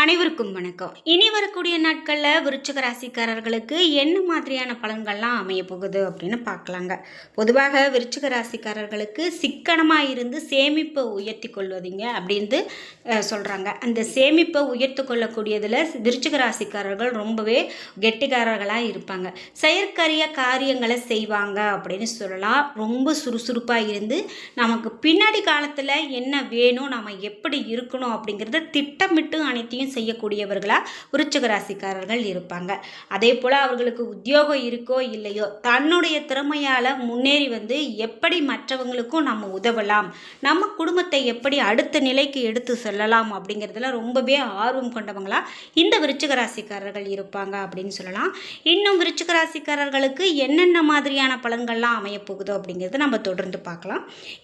அனைவருக்கும் வணக்கம். இனி வரக்கூடிய நாட்களில் விருச்சிக ராசிக்காரர்களுக்கு என்ன மாதிரியான பலன்கள்லாம் அமைய போகுது அப்படின்னு பார்க்கலாங்க. பொதுவாக விருச்சிக ராசிக்காரர்களுக்கு சிக்கனமாக இருந்து சேமிப்பை உயர்த்தி கொள்வதீங்க அப்படின்னு சொல்கிறாங்க. அந்த சேமிப்பை உயர்த்தி கொள்ளக்கூடியதில் விருச்சிக ராசிக்காரர்கள் ரொம்பவே கெட்டிக்காரர்களாக இருப்பாங்க. செயற்கரிய காரியங்களை செய்வாங்க அப்படின்னு சொல்லலாம். ரொம்ப சுறுசுறுப்பாக இருந்து நமக்கு பின்னாடி காலத்தில் என்ன வேணும், நம்ம எப்படி இருக்கணும் அப்படிங்கிறத திட்டமிட்டு அனைத்தையும் செய்யக்கூடியவர்களா விருச்சிக ராசிக்காரர்கள் இருப்பாங்க. அதே போல அவர்களுக்கு உத்தியோகம் இருக்கோ இல்லையோ தன்னுடைய திறமையால முன்னேறி வந்து எப்படி மற்றவங்களுக்கும் நம்ம உதவலாம், நம்ம குடும்பத்தை எப்படி அடுத்த நிலைக்கு எடுத்து செல்லலாம் அப்படிங்கிறதுல ரொம்பவே ஆர்வம் கொண்டவங்களா இந்த விருச்சிக ராசிக்காரர்கள் இருப்பாங்க அப்படின்னு சொல்லலாம். இன்னும் விருச்சிக ராசிக்காரர்களுக்கு என்னென்ன மாதிரியான பலன்கள்லாம் அமைய போகுதோ அப்படிங்கிறத நம்ம தொடர்ந்து பார்க்கலாம்.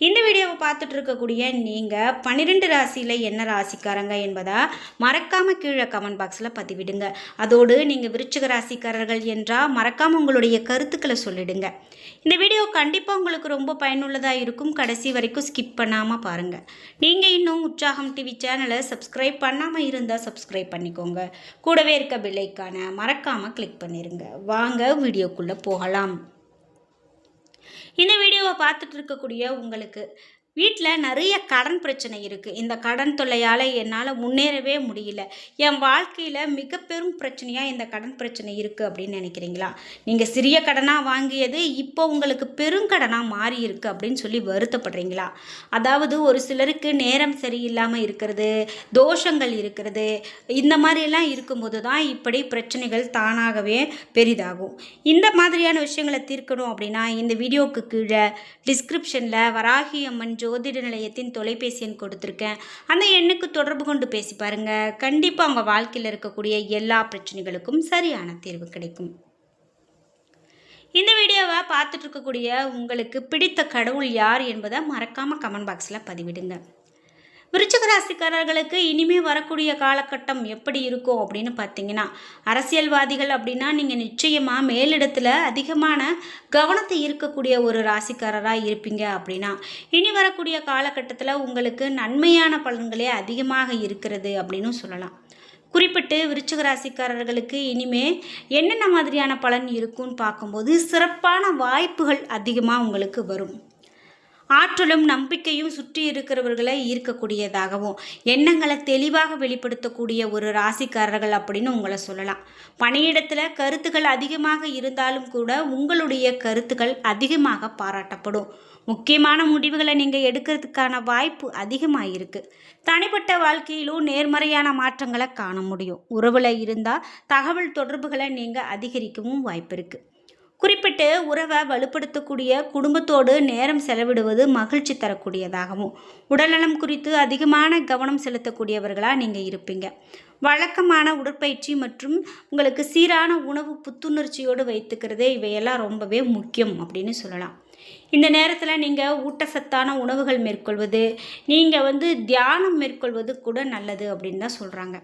இந்த வீடியோவை பார்த்துட்டு இருக்கக்கூடிய நீங்க 12 ராசியில என்ன ராசிக்காரங்க என்பதா மறக்காம கீழே கமெண்ட் பாக்ஸில் பதிவிடுங்க. அதோடு நீங்கள் விருச்சிக ராசிக்காரர்கள் என்றால் மறக்காம உங்களுடைய கருத்துக்களை சொல்லிடுங்க. இந்த வீடியோ கண்டிப்பாக உங்களுக்கு ரொம்ப பயனுள்ளதாக இருக்கும். கடைசி வரைக்கும் ஸ்கிப் பண்ணாமல் பாருங்கள். நீங்கள் இன்னும் உற்சாகம் டிவி சேனலை சப்ஸ்கிரைப் பண்ணாமல் இருந்தால் சப்ஸ்கிரைப் பண்ணிக்கோங்க. கூடவே இருக்க பெல் ஐகானை மறக்காமல் கிளிக் பண்ணிடுங்க. வாங்க வீடியோக்குள்ளே போகலாம். இந்த வீடியோவை பார்த்துட்டு இருக்கக்கூடிய உங்களுக்கு வீட்டில் நிறைய கடன் பிரச்சனை இருக்குது. இந்த கடன் தொல்லையால் என்னால் முன்னேறவே முடியல, என் வாழ்க்கையில் மிக பெரும் பிரச்சனையாக இந்த கடன் பிரச்சனை இருக்குது அப்படின்னு நினைக்கிறீங்களா? நீங்கள் சிறிய கடனாக வாங்கியது இப்போ உங்களுக்கு பெருங்கடனாக மாறி இருக்குது அப்படின்னு சொல்லி வருத்தப்படுறீங்களா? அதாவது ஒரு சிலருக்கு நேரம் சரியில்லாமல் இருக்கிறது, தோஷங்கள் இருக்கிறது, இந்த மாதிரியெல்லாம் இருக்கும்போது தான் இப்படி பிரச்சனைகள் தானாகவே பெரிதாகும். இந்த மாதிரியான விஷயங்களை தீர்க்கணும் அப்படின்னா இந்த வீடியோவுக்கு கீழே டிஸ்கிரிப்ஷனில் வராகி அம்மன் ஜோதிட நிலையத்தின் தொலைபேசி எண் கொடுத்துருக்கேன். அந்த எண்ணுக்கு தொடர்பு கொண்டு பேசி பாருங்கள். கண்டிப்பாக அவங்க வாழ்க்கையில் இருக்கக்கூடிய எல்லா பிரச்சனைகளுக்கும் சரியான தீர்வு கிடைக்கும். இந்த வீடியோவை பார்த்துட்டு இருக்கக்கூடிய உங்களுக்கு பிடித்த கடவுள் யார் என்பதை மறக்காமல் கமெண்ட் பாக்ஸில் பதிவிடுங்க. விருச்சிக ராசிக்காரர்களுக்கு இனிமேல் வரக்கூடிய காலகட்டம் எப்படி இருக்கும் அப்படின்னு பார்த்தீங்கன்னா, அரசியல்வாதிகள் அப்படின்னா நீங்கள் நிச்சயமாக மேலிடத்தில் அதிகமான கவனத்தை ஈர்க்கக்கூடிய ஒரு ராசிக்காரராக இருப்பீங்க. அப்படின்னா இனி வரக்கூடிய காலகட்டத்தில் உங்களுக்கு நன்மையான பலன்களே அதிகமாக இருக்கிறது அப்படின்னு சொல்லலாம். குறிப்பிட்டு விருச்சிக ராசிக்காரர்களுக்கு இனிமே என்னென்ன மாதிரியான பலன் இருக்குன்னு பார்க்கும்போது சிறப்பான வாய்ப்புகள் அதிகமாக உங்களுக்கு வரும். ஆற்றலும் நம்பிக்கையும் சுற்றி இருக்கிறவர்களை ஈர்க்கக்கூடியதாகவும் எண்ணங்களை தெளிவாக வெளிப்படுத்தக்கூடிய ஒரு ராசிக்காரர்கள் அப்படின்னு உங்களை சொல்லலாம். பணியிடத்தில் கருத்துக்கள் அதிகமாக இருந்தாலும் கூட உங்களுடைய கருத்துக்கள் அதிகமாக பாராட்டப்படும். முக்கியமான முடிவுகளை நீங்கள் எடுக்கிறதுக்கான வாய்ப்பு அதிகமாக இருக்குது. தனிப்பட்ட வாழ்க்கையிலும் நேர்மறையான மாற்றங்களை காண முடியும். உறவில் இருந்தால் தகவல் தொடர்புகளை நீங்கள் அதிகரிக்கவும் வாய்ப்பு இருக்குது. குறிப்பிட்டு உறவை வலுப்படுத்தக்கூடிய குடும்பத்தோடு நேரம் செலவிடுவது மகிழ்ச்சி தரக்கூடியதாகவும் உடல்நலம் குறித்து அதிகமான கவனம் செலுத்தக்கூடியவர்களாக நீங்கள் இருப்பீங்க. வழக்கமான உடற்பயிற்சி மற்றும் உங்களுக்கு சீரான உணவு புத்துணர்ச்சியோடு வைத்துக்கிறது இவையெல்லாம் ரொம்பவே முக்கியம் அப்படின்னு சொல்லலாம். இந்த நேரத்தில் நீங்கள் ஊட்டச்சத்தான உணவுகள் மேற்கொள்வது, நீங்கள் தியானம் மேற்கொள்வது கூட நல்லது அப்படின்னு தான் சொல்கிறாங்க.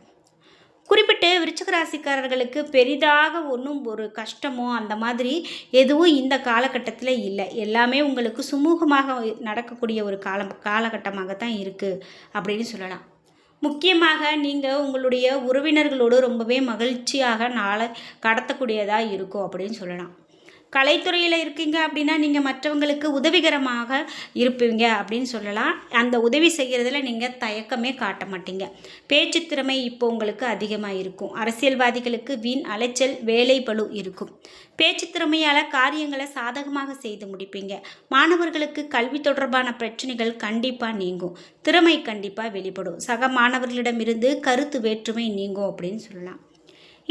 குறிப்பிட்டு விருச்சிக ராசிக்காரர்களுக்கு பெரிதாக ஒன்றும் ஒரு கஷ்டமோ அந்த மாதிரி எதுவும் இந்த காலகட்டத்தில் இல்லை. எல்லாமே உங்களுக்கு சுமூகமாக நடக்கக்கூடிய ஒரு காலகட்டமாக தான் இருக்குது அப்படின்னு சொல்லலாம். முக்கியமாக நீங்கள் உங்களுடைய உறவினர்களோடு ரொம்பவே மகிழ்ச்சியாக நாளை கடத்தக்கூடியதாக இருக்கும் அப்படின்னு சொல்லலாம். கலைத்துறையில் இருக்கீங்க அப்படின்னா நீங்கள் மற்றவங்களுக்கு உதவிகரமாக இருப்பீங்க அப்படின்னு சொல்லலாம். அந்த உதவி செய்கிறதுல நீங்கள் தயக்கமே காட்ட மாட்டீங்க. பேச்சு திறமை இப்போ உங்களுக்கு அதிகமாக இருக்கும். அரசியல்வாதிகளுக்கு வீண் அலைச்சல், வேலை பளு இருக்கும். பேச்சு திறமையால் காரியங்களை சாதகமாக செய்து முடிப்பீங்க. மாணவர்களுக்கு கல்வி தொடர்பான பிரச்சனைகள் கண்டிப்பாக நீங்கும். திறமை கண்டிப்பாக வெளிப்படும். சக மாணவர்களிடமிருந்து கருத்து வேற்றுமை நீங்கும் அப்படின்னு சொல்லலாம்.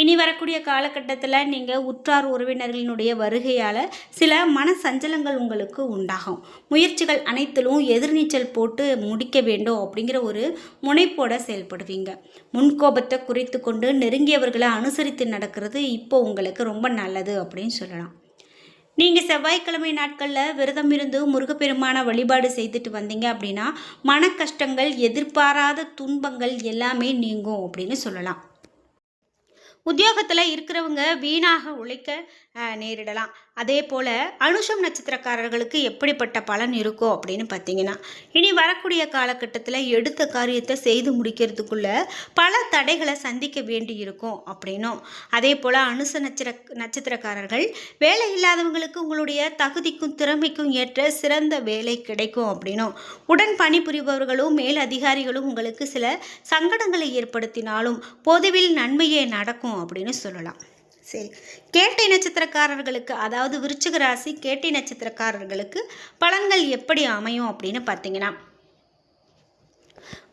இனி வரக்கூடிய காலகட்டத்தில் நீங்கள் உற்றார் உறவினர்களினுடைய வருகையால் சில மன சஞ்சலங்கள் உங்களுக்கு உண்டாகும். முயற்சிகள் அனைத்திலும் எதிர்நீச்சல் போட்டு முடிக்க வேண்டும் அப்படிங்கிற ஒரு முனைப்போடு செயல்படுவீங்க. முன்கோபத்தை குறைத்து கொண்டு நெருங்கியவர்களை அனுசரித்து நடக்கிறது இப்போ உங்களுக்கு ரொம்ப நல்லது அப்படின்னு சொல்லலாம். நீங்கள் செவ்வாய்க்கிழமை நாட்களில் விரதம் இருந்து முருகப்பெருமான வழிபாடு செய்துட்டு வந்தீங்க அப்படின்னா மன கஷ்டங்கள், எதிர்பாராத துன்பங்கள் எல்லாமே நீங்கும் அப்படின்னு சொல்லலாம். உத்தியோகத்தில் இருக்கிறவங்க வீணாக உழைக்க நேரிடலாம். அதே போல் அனுஷம் நட்சத்திரக்காரர்களுக்கு எப்படிப்பட்ட பலன் இருக்கும் அப்படின்னு பார்த்தீங்கன்னா, இனி வரக்கூடிய காலகட்டத்தில் எடுத்த காரியத்தை செய்து முடிக்கிறதுக்குள்ள பல தடைகளை சந்திக்க வேண்டி இருக்கும் அப்படின்னும், அதே போல் நட்சத்திரக்காரர்கள் வேலை இல்லாதவங்களுக்கு உங்களுடைய தகுதிக்கும் திறமைக்கும் ஏற்ற சிறந்த வேலை கிடைக்கும் அப்படின்னும், உடன் பணிபுரிபவர்களும் மேல் அதிகாரிகளும் உங்களுக்கு சில சங்கடங்களை ஏற்படுத்தினாலும் பொதுவில் நன்மையே நடக்கும் அப்படின்னு சொல்லலாம். சரி, கேட்டை நட்சத்திரக்காரர்களுக்கு, அதாவது விருச்சிக ராசி கேட்டை நட்சத்திரக்காரர்களுக்கு பலன்கள் எப்படி அமையும் அப்படின்னு பார்த்தீங்கன்னா,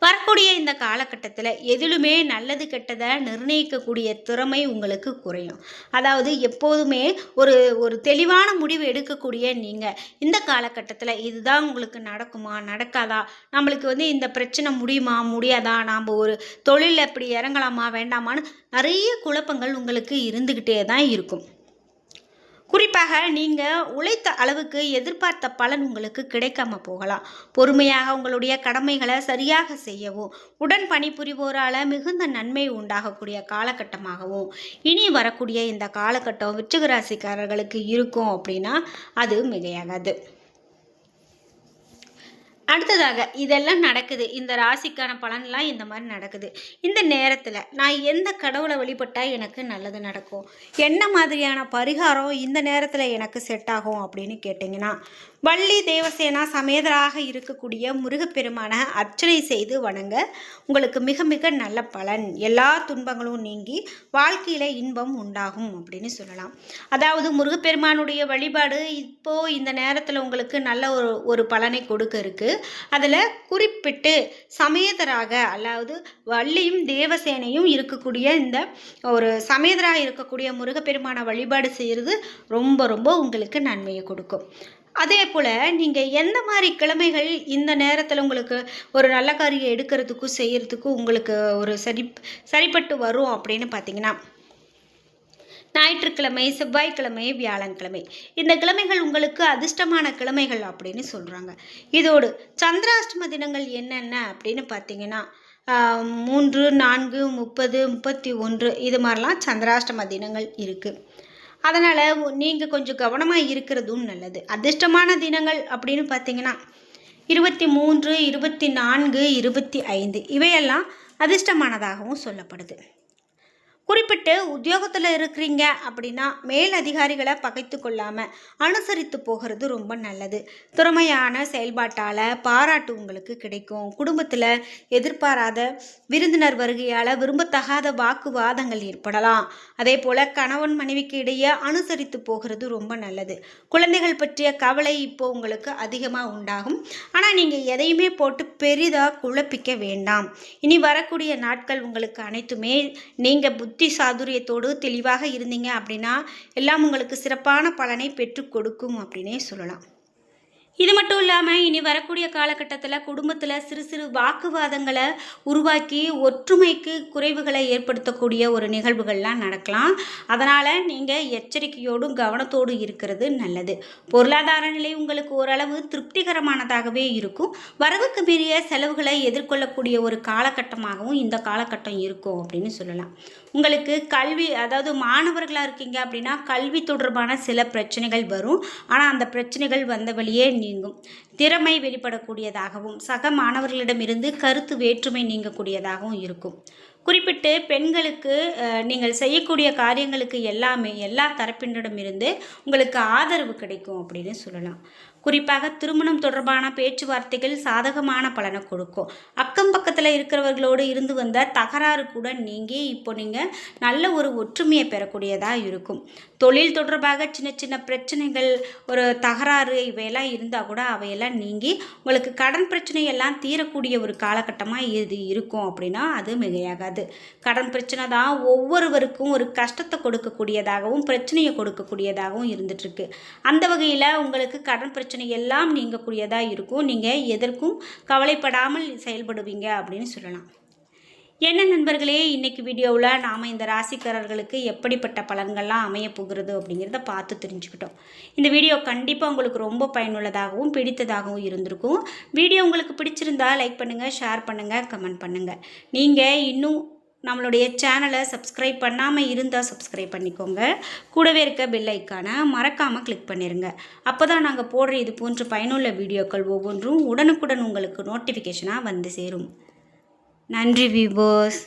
வரக்கூடிய இந்த காலகட்டத்தில் எதிலுமே நல்லது கெட்டதை நிர்ணயிக்கக்கூடிய திறமை உங்களுக்கு குறையும். அதாவது எப்போதுமே ஒரு ஒரு தெளிவான முடிவு எடுக்கக்கூடிய நீங்கள் இந்த காலகட்டத்தில் இதுதான் உங்களுக்கு நடக்குமா நடக்காதா, நம்மளுக்கு இந்த பிரச்சனை முடியுமா முடியாதா, நாம் ஒரு தொழிலில் இப்படி இறங்கலாமா வேண்டாமான்னு நிறைய குழப்பங்கள் உங்களுக்கு இருந்துக்கிட்டே தான் இருக்கும். குறிப்பாக நீங்கள் உழைத்த அளவுக்கு எதிர்பார்த்த பலன் உங்களுக்கு கிடைக்காம போகலாம். பொறுமையாக உங்களுடைய கடமைகளை சரியாக செய்யவும், உடன் பணிபுரிவோரால் மிகுந்த நன்மை உண்டாகக்கூடிய காலகட்டமாகவும் இனி வரக்கூடிய இந்த காலகட்டம் விருச்சிக ராசிக்காரர்களுக்கு இருக்கும் அப்படின்னா அது மிகையாகாது. அடுத்ததாக இதெல்லாம் நடக்குது, இந்த ராசிக்கான பலன்லாம் இந்த மாதிரி நடக்குது. இந்த நேரத்தில் நான் எந்த கடவுளை வழிபட்டால் எனக்கு நல்லது நடக்கும், என்ன மாதிரியான பரிகாரம் இந்த நேரத்தில் எனக்கு செட் ஆகும் அப்படின்னு கேட்டிங்கன்னா, வள்ளி தேவசேனா சமேதராக இருக்கக்கூடிய முருகப்பெருமான அர்ச்சனை செய்து வணங்க உங்களுக்கு மிக மிக நல்ல பலன், எல்லா துன்பங்களும் நீங்கி வாழ்க்கையில் இன்பம் உண்டாகும் அப்படின்னு சொல்லலாம். அதாவது முருகப்பெருமானுடைய வழிபாடு இப்போது இந்த நேரத்தில் உங்களுக்கு நல்ல ஒரு பலனை கொடுக்க இருக்குது. அதில் குறிப்பிட்டு சமேதராக, அதாவது வள்ளியும் தேவசேனையும் இருக்கக்கூடிய இந்த ஒரு சமேதராக இருக்கக்கூடிய முருகப்பெருமான வழிபாடு செய்கிறது ரொம்ப ரொம்ப உங்களுக்கு நன்மையை கொடுக்கும். அதே போல் நீங்கள் எந்த மாதிரி கிழமைகள் இந்த நேரத்தில் உங்களுக்கு ஒரு நல்ல காரியம் எடுக்கிறதுக்கும் செய்கிறதுக்கும் உங்களுக்கு ஒரு சரிப்பட்டு வரும் அப்படின்னு பார்த்தீங்கன்னா, ஞாயிற்றுக்கிழமை, செவ்வாய்க்கிழமை, வியாழக்கிழமை, இந்த கிழமைகள் உங்களுக்கு அதிர்ஷ்டமான கிழமைகள் அப்படின்னு சொல்கிறாங்க. இதோடு சந்திராஷ்டம தினங்கள் என்னென்ன அப்படின்னு பார்த்தீங்கன்னா, 3, 4, 30, 31 இது மாதிரிலாம் சந்திராஷ்டம தினங்கள் இருக்குது. அதனால் நீங்கள் கொஞ்சம் கவனமாக இருக்கிறதும் நல்லது. அதிர்ஷ்டமான தினங்கள் அப்படின்னு பார்த்தீங்கன்னா 23, 24, 25 இவையெல்லாம் அதிர்ஷ்டமானதாகவும் சொல்லப்படுது. குறிப்பிட்டு உத்தியோகத்தில் இருக்கிறீங்க அப்படின்னா மேல் அதிகாரிகளை பகைத்து கொள்ளாமல் அனுசரித்து போகிறது ரொம்ப நல்லது. திறமையான செயல்பாட்டால் பாராட்டு உங்களுக்கு கிடைக்கும். குடும்பத்தில் எதிர்பாராத விருந்தினர் வருகையால் விரும்பத்தகாத வாக்குவாதங்கள் ஏற்படலாம். அதே போல் கணவன் மனைவிக்கு இடையே அனுசரித்து போகிறது ரொம்ப நல்லது. குழந்தைகள் பற்றிய கவலை இப்போ உங்களுக்கு அதிகமாக உண்டாகும். ஆனால் நீங்கள் எதையுமே போட்டு பெரிதாக குழப்பிக்க வேண்டாம். இனி வரக்கூடிய நாட்கள் உங்களுக்கு அனைத்துமே நீங்கள் புத்தி சாதுரியத்தோடு தெளிவாக இருந்தீங்க அப்படின்னா எல்லாம் உங்களுக்கு சிறப்பான பலனை பெற்றுக் கொடுக்கும் அப்படின்னே சொல்லலாம். இது மட்டும் இல்லாமல் இனி வரக்கூடிய காலகட்டத்தில் குடும்பத்தில் சிறு சிறு வாக்குவாதங்களை உருவாக்கி ஒற்றுமைக்கு குறைவுகளை ஏற்படுத்தக்கூடிய ஒரு நிகழ்வுகள்லாம் நடக்கலாம். அதனால் நீங்கள் எச்சரிக்கையோடும் கவனத்தோடு இருக்கிறது நல்லது. பொருளாதார நிலை உங்களுக்கு ஓரளவு திருப்திகரமானதாகவே இருக்கும். வரவுக்கு மீறிய செலவுகளை எதிர்கொள்ளக்கூடிய ஒரு காலகட்டமாகவும் இந்த காலகட்டம் இருக்கும் அப்படின்னு சொல்லலாம். உங்களுக்கு கல்வி, அதாவது மாணவர்களாக இருக்கீங்க அப்படின்னா கல்வி தொடர்பான சில பிரச்சனைகள் வரும். ஆனால் அந்த பிரச்சனைகள் வந்த வழியே நீங்கும். திறமை வெளிப்படக்கூடியதாகவும் சக மாணவர்களிடமிருந்து கருத்து வேற்றுமை நீங்கக்கூடியதாகவும் இருக்கும். குறிப்பிட்டு பெண்களுக்கு நீங்கள் செய்யக்கூடிய காரியங்களுக்கு எல்லா தரப்பினரிடமிருந்து உங்களுக்கு ஆதரவு கிடைக்கும் அப்படின்னு சொல்லலாம். குறிப்பாக திருமணம் தொடர்பான பேச்சுவார்த்தைகள் சாதகமான பலனை கொடுக்கும். அக்கம் பக்கத்தில் இருக்கிறவர்களோடு இருந்து வந்த தகராறு கூட நீங்கி இப்போ நீங்கள் நல்ல ஒரு ஒற்றுமையை பெறக்கூடியதாக இருக்கும். தொழில் தொடர்பாக சின்ன சின்ன பிரச்சனைகள், ஒரு தகராறு இவையெல்லாம் இருந்தால் கூட அவையெல்லாம் நீங்கி உங்களுக்கு கடன் பிரச்சனையெல்லாம் தீரக்கூடிய ஒரு காலகட்டமாக இது இருக்கும் அப்படின்னா அது மிகையாகாது. கடன் பிரச்சனை தான் ஒவ்வொருவருக்கும் ஒரு கஷ்டத்தை கொடுக்கக்கூடியதாகவும் பிரச்சனையை கொடுக்கக்கூடியதாகவும் இருந்துகிட்ருக்கு. அந்த வகையில் உங்களுக்கு கடன் பிரச்சனை எல்லாம் நீங்கக்கூடியதாக இருக்கும். நீங்கள் எதற்கும் கவலைப்படாமல் செயல்படுவீங்க அப்படின்னு சொல்லலாம். என்ன நண்பர்களே, இன்றைக்கி வீடியோவில் நாம் இந்த ராசிக்காரர்களுக்கு எப்படிப்பட்ட பலன்கள்லாம் அமைய போகிறது அப்படிங்கிறத பார்த்து தெரிஞ்சுக்கிட்டோம். இந்த வீடியோ கண்டிப்பாக உங்களுக்கு ரொம்ப பயனுள்ளதாகவும் பிடித்ததாகவும் இருந்திருக்கும். வீடியோ உங்களுக்கு பிடிச்சிருந்தா லைக் பண்ணுங்கள், ஷேர் பண்ணுங்கள், கமெண்ட் பண்ணுங்கள். நீங்கள் இன்னும் நம்மளுடைய சேனலை சப்ஸ்கிரைப் பண்ணாமல் இருந்தால் சப்ஸ்கிரைப் பண்ணிக்கோங்க. கூடவே இருக்க பெல் ஐக்கானை மறக்காமல் கிளிக் பண்ணிடுங்க. அப்போ தான் நாங்கள் போடுற இது போன்ற பயனுள்ள வீடியோக்கள் ஒவ்வொன்றும் உடனுக்குடன் உங்களுக்கு நோட்டிஃபிகேஷனாக வந்து சேரும். நன்றி வியூவர்ஸ்.